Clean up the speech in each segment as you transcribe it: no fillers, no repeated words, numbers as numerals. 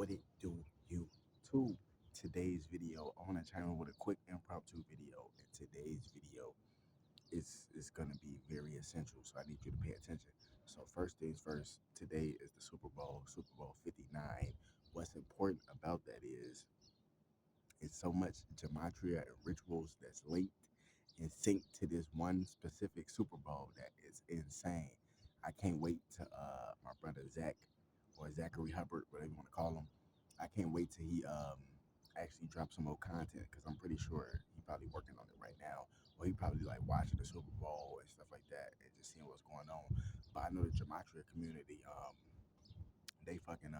What it do, YouTube? Today's video on the channel with a quick impromptu video. And today's video is gonna be very essential, so I need you to pay attention. So first things first, today is the Super Bowl, Super Bowl 59. What's important about that is it's so much gematria and rituals that's linked and synced to this one specific Super Bowl that is insane. I can't wait to my brother Zach or Zachary Hubbard, whatever you want to call him. I can't wait till he actually drops some more content because I'm pretty sure he probably working on it right now, or he probably like watching the Super Bowl and stuff like that and just seeing what's going on. But I know the gematria community, they fucking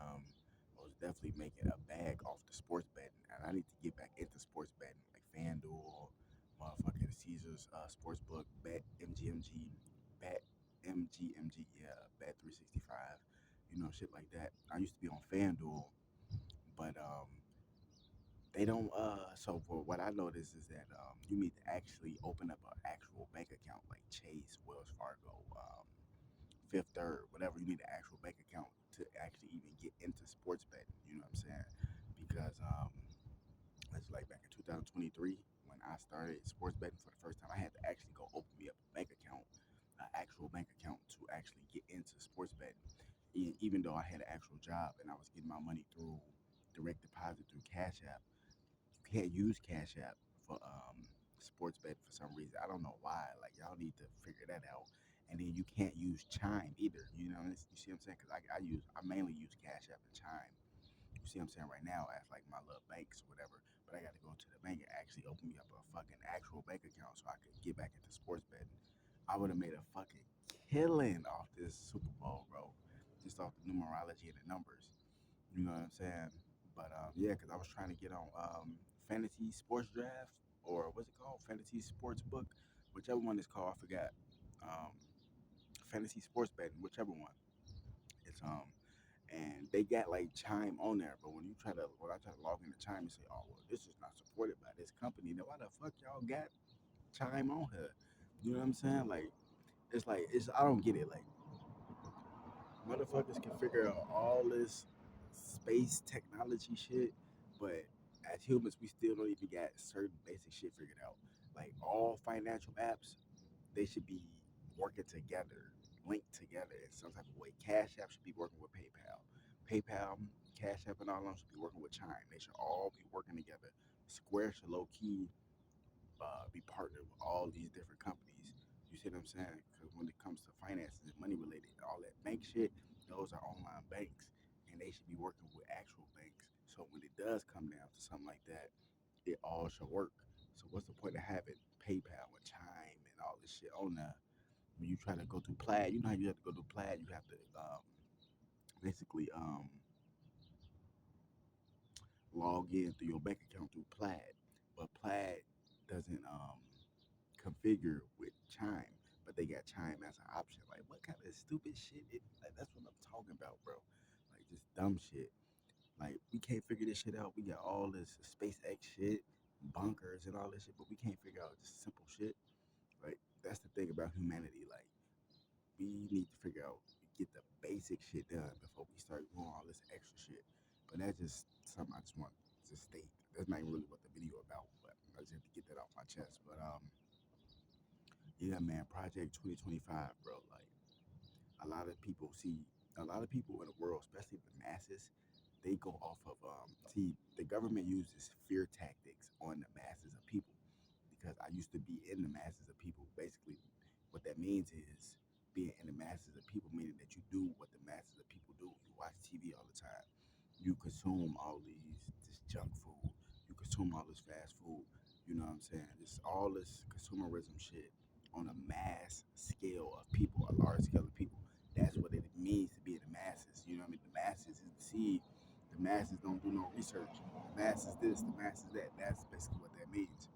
was definitely making a bag off the sports betting, and I need to get back into sports betting like FanDuel, motherfucking Caesars Sportsbook, Bet MGMG, Bet MGMG, yeah, Bet 365, shit like that. I used to be on FanDuel, but they don't. So for what I noticed is that you need to actually open up an actual bank account like Chase, Wells Fargo, Fifth Third, whatever. You need an actual bank account to actually even get into sports betting. You know what I'm saying? Because it's like back in 2023 when I started sports betting for the first time, I had to actually go open me up a bank account, an actual bank account to actually get into sports betting. Even though I had an actual job and I was getting my money through direct deposit through Cash App, you can't use Cash App for sports betting for some reason. I don't know why. Like y'all need to figure that out. And then you can't use Chime either. You know, you see what I'm saying? Because I mainly use Cash App and Chime. You see what I'm saying right now as like my little banks or whatever. But I got to go to the bank and actually open me up a fucking actual bank account so I could get back into sports betting. I would have made a fucking killing off this Super Bowl, bro. Just off the numerology and the numbers. You know what I'm saying? But yeah, because I was trying to get on Fantasy Sports Draft, or what's it called? Fantasy Sports Book, whichever one it's called, I forgot. Um, Fantasy Sports Betting, whichever one. It's and they got like Chime on there, but when I try to log into Chime and say, oh well, this is not supported by this company, then why the fuck y'all got Chime on here? You know what I'm saying? Like it's I don't get it. Like motherfuckers can figure out all this space technology shit, but as humans, we still don't even got certain basic shit figured out. Like all financial apps, they should be working together, linked together in some type of way. Cash App should be working with PayPal. PayPal, Cash App, and all of them should be working with Chime. They should all be working together. Square should low key be partnered with all these different companies. You see what I'm saying? Because when it comes to finances and money related, all that bank shit, those are online banks, and they should be working with actual banks. So when it does come down to something like that, it all should work. So what's the point of having PayPal and Chime and all this shit on there? When you try to go through Plaid, you know how you have to go through Plaid, you have to basically log in through your bank account through Plaid, but Plaid doesn't configure with Chime, but they got Chime as an option. Like, what kind of stupid shit? Like, that's what I'm talking about, bro. Like, just dumb shit. Like, we can't figure this shit out. We got all this SpaceX shit, bunkers, and all this shit, but we can't figure out just simple shit. Like, that's the thing about humanity. Like, we need to figure out, get the basic shit done before we start doing all this extra shit. But that's just something I just want to state. That's not even really what the video about, but I just have to get that off my chest. But yeah, man, Project 2025, bro. Like a lot of people see, a lot of people in the world, especially the masses, they go off of see, the government uses fear tactics on the masses of people because I used to be in the masses of people. Basically, what that means is being in the masses of people, meaning that you do what the masses of people do. You watch TV all the time. You consume all this junk food. You consume all this fast food. You know what I'm saying? Just all this consumerism shit on a mass scale of people, a large scale of people. That's what it means to be in the masses. You know what I mean? The masses is the seed. The masses don't do no research. The masses this, the masses that. That's basically what that means.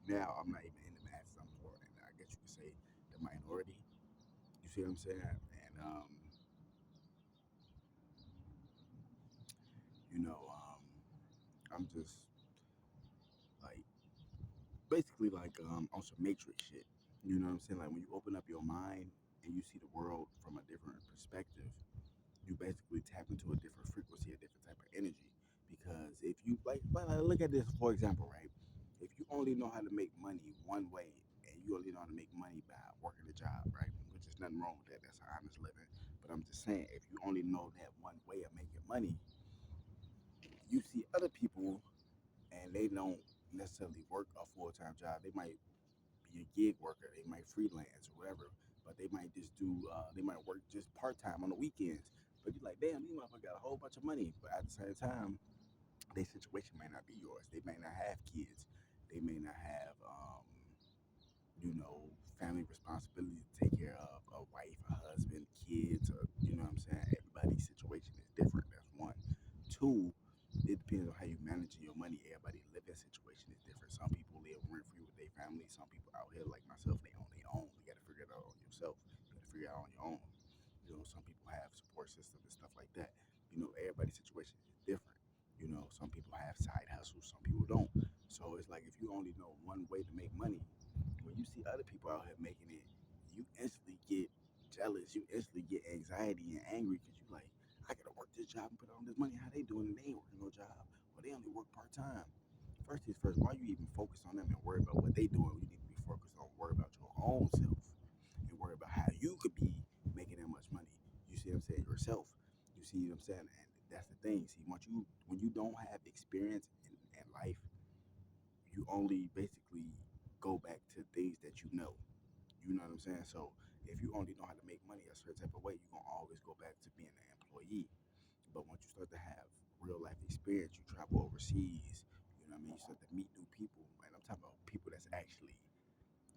Now I'm not even in the masses. I'm more, and I guess you could say the minority. You see what I'm saying? And I'm just like basically like on some matrix shit. You know what I'm saying? Like when you open up your mind and you see the world from a different perspective, you basically tap into a different frequency, a different type of energy. Because if you look at this for example, right? If you only know how to make money one way, and you only know how to make money by working a job, right? Which is nothing wrong with that. That's an honest living. But I'm just saying, if you only know that one way of making money, you see other people and they don't necessarily work a full time job. They might be a gig worker. They might freelance or whatever, but they might just do. They might work just part time on the weekends. But you're like, damn, these motherfuckers got a whole bunch of money. But at the same time, their situation may not be yours. They may not have kids. They may not have, you know, family responsibility to take care of, a wife, a husband, kids, or, you know what I'm saying? Everybody's situation is different. That's one. Two, it depends on how you managing your money. Everybody's living situation is different. Some people live rent free with their family. Some people out here like myself, they own their own. You got to figure it out on yourself. You got to figure it out on your own. You know, some people have support systems and stuff like that. You know, everybody's situation is different. You know, some people have side hustles, some people don't. So it's like if you only know one way to make money, when you see other people out here making it, you instantly get jealous. You instantly get anxiety and angry because you like, I gotta work this job and put on this money. How they doing? And they ain't working no job, or they only work part time. First things first, why you even focus on them and worry about what they doing? You need to be focused on worry about your own self and worry about how you could be making that much money. You see what I'm saying? Yourself. You see what I'm saying? And that's the thing. See, when you don't have experience in life, you only basically go back to things that you know. You know what I'm saying? So if you only know how to make money a certain type of way, you're gonna always go back to being an employee. But once you start to have real life experience, you travel overseas, you know what I mean? You start to meet new people. And I'm talking about people that's actually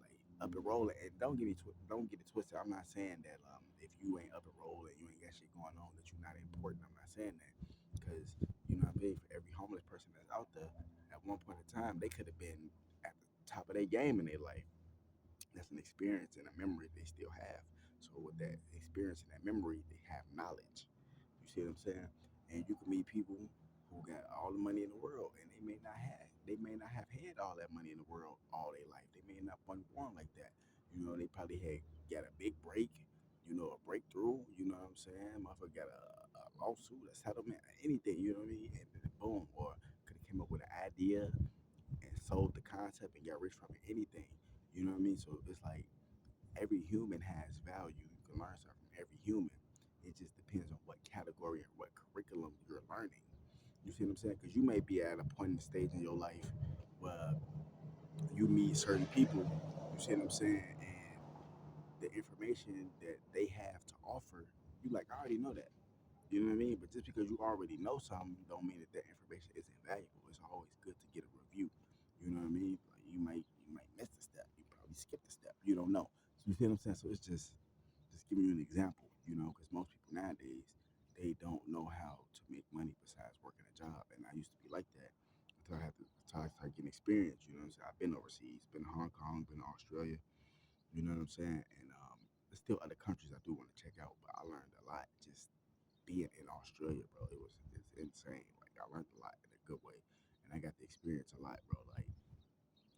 like up and rolling. And don't get it twisted. I'm not saying that if you ain't up and rolling, you ain't got shit going on, that you're not important. I'm not saying that because you know what I mean. For every homeless person that's out there, at one point in time, they could have been at the top of their game in their life. That's an experience and a memory they still have. So with that experience and that memory, they have knowledge. You see what I'm saying? And you can meet people who got all the money in the world, and they may not have had all that money in the world all their life. They may not been born like that. You know, they probably had got a big break. You know, a breakthrough. You know what I'm saying? Motherfucker got a lawsuit, a settlement, anything. You know what I mean? And then boom, or could have came up with an idea and sold the concept and got rich from it. Anything. You know what I mean? So it's like every human has value. You can learn something from every human. It just depends on what category and what curriculum you're learning. You see what I'm saying? Because you may be at a point in the stage in your life where you meet certain people. You see what I'm saying? And the information that they have to offer, you like, I already know that. You know what I mean? But just because you already know something, don't mean that that information isn't valuable. It's always good to get a review. You know what I mean? Like you might miss the step. You probably skip the step. You don't know. So you see what I'm saying? So it's just giving you an example. You know, because most people nowadays they don't know how to make money besides working a job. And I used to be like that until I started getting experience. You know what I'm saying? I've been overseas, been to Hong Kong, been to Australia. You know what I'm saying? And there's still other countries I do want to check out, but I learned a lot just being in Australia, bro. It's insane. Like I learned a lot in a good way, and I got to experience a lot, bro. Like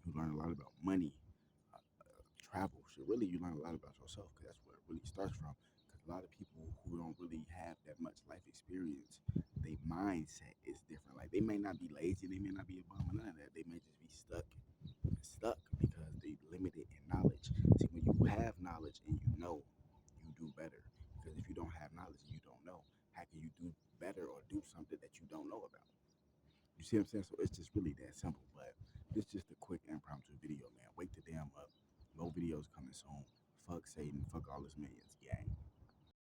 you learn a lot about money, travel. Shit, really, you learn a lot about yourself because that's where it really starts from. Because a lot of people who don't really have that much life experience, their mindset is different. Like they may not be lazy, they may not be a bum, or none of that. They may just be stuck because they limited in knowledge. See, when you have knowledge and you know, you do better. Because if you don't have knowledge and you don't know, how can you do better or do something that you don't know about? You see what I'm saying? So it's just really that simple. But this just a quick impromptu video, man. Wake the damn up. More videos coming soon. Fuck Satan. Fuck all his minions, gang.